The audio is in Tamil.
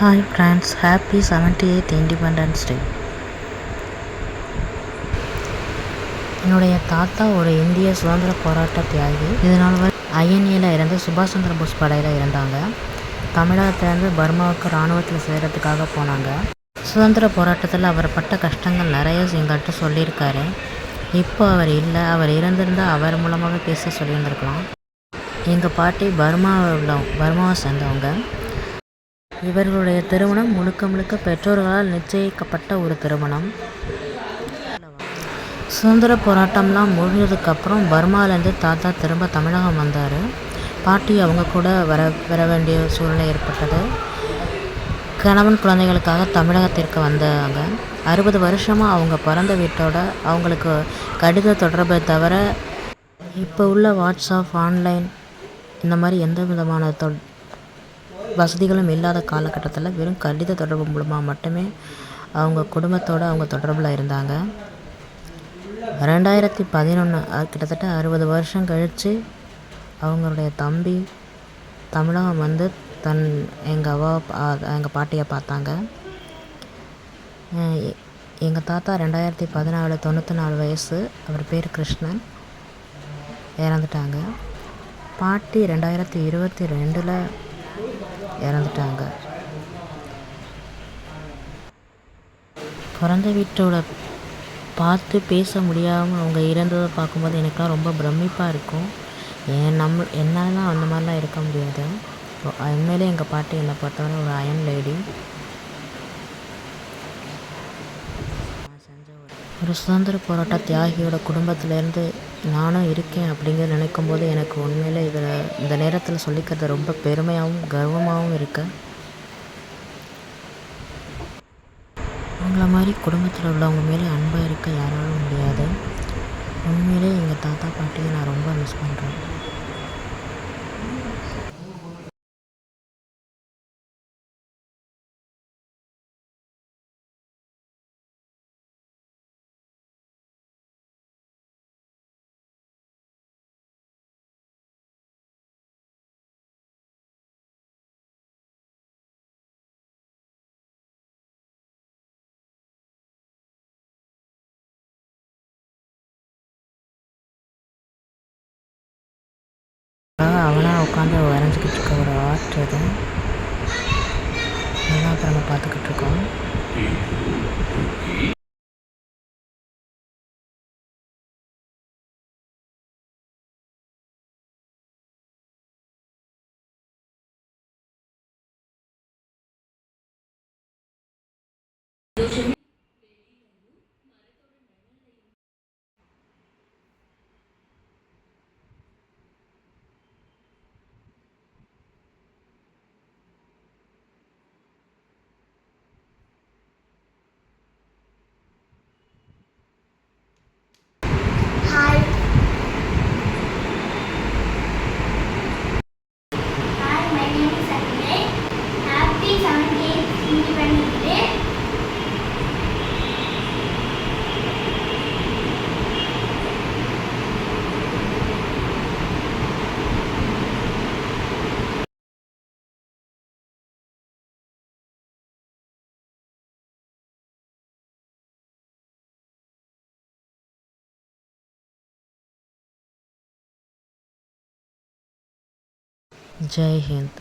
Hi friends, happy 78th Independence Day. என்னுடைய தாத்தா ஒரு இந்திய சுதந்திர போராட்ட தியாகி. இதனால் ஐஎன்ஏல இருந்து சுபாஷ் சந்திர போஸ் படையில் இருந்தாங்க. தமிழகத்திலேருந்து பர்மாவுக்கு இராணுவத்தில் சேர்கிறதுக்காக போனாங்க. சுதந்திர போராட்டத்தில் அவர் பட்ட கஷ்டங்கள் நிறைய எங்கள்கிட்ட சொல்லியிருக்காரு. இப்போ அவர் இல்லை, அவர் இருந்திருந்தால் அவர் மூலமாக பேச சொல்லியிருந்திருக்கலாம். எங்கள் பாட்டி பர்மாவை சேர்ந்தவங்க. இவர்களுடைய திருமணம் முழுக்க முழுக்க பெற்றோர்களால் நிச்சயிக்கப்பட்ட ஒரு திருமணம். சுதந்திர போராட்டம்லாம் முடிஞ்சதுக்கப்புறம் பர்மாவிலேருந்து தாத்தா திரும்ப தமிழகம் வந்தார். பாட்டி அவங்க கூட வர வேண்டிய சூழ்நிலை ஏற்பட்டது. கணவன் குழந்தைகளுக்காக தமிழகத்திற்கு வந்தாங்க. 60 வருஷமாக அவங்க பிறந்த வீட்டோட அவங்களுக்கு கடித தொடர்பை தவிர இப்போ உள்ள வாட்ஸ்அப், ஆன்லைன் இந்த மாதிரி எந்த விதமான வசதிகளும் இல்லாத காலகட்டத்தில் வெறும் கடித தொடர்பு மூலமாக மட்டுமே அவங்க குடும்பத்தோடு அவங்க தொடர்பில் இருந்தாங்க. 2011 கிட்டத்தட்ட 60 வருஷம் கழித்து அவங்களுடைய தம்பி தமிழகம் வந்து எங்கள் பாட்டியை பார்த்தாங்க. எங்கள் தாத்தா 2014 94 வயசு, அவர் பேர் கிருஷ்ணன், இறந்துட்டாங்க. பாட்டி 2022 இறந்துட்டாங்க. பிறந்த வீட்டோட பார்த்து பேச முடியாமல் அவங்க இறந்ததை பார்க்கும்போது எனக்குலாம் ரொம்ப பிரமிப்பாக இருக்கும். என்னாலலாம் அந்த மாதிரிலாம் இருக்க முடியாது. உண்மையிலே எங்கள் பாட்டி என்னை பொறுத்தவரை ஒரு அயன் லேடி. ஒரு சுதந்திர போராட்ட தியாகியோட குடும்பத்திலேருந்து நானும் இருக்கேன் அப்படிங்கிறத நினைக்கும் போது எனக்கு உண்மையிலே இந்த நேரத்தில் சொல்லிக்கிறது ரொம்ப பெருமையாகவும் கர்வமாகவும் இருக்கு. அவங்கள மாதிரி குடும்பத்தில் உள்ளவங்க மேலே அன்பாக இருக்க யாராலும் முடியாது. உண்மையிலே எங்கள் தாத்தா பாட்டியை நான் ரொம்ப மிஸ் பண்ணுறேன். அவனாக உட்காந்து வரைஞ்சிக்கிட்டு இருக்க ஒரு ஆர்ட் அது. அதெல்லாம் அப்புறம் நம்ம பார்த்துக்கிட்டு இருக்கோம். ஜெய் ஹிந்த்.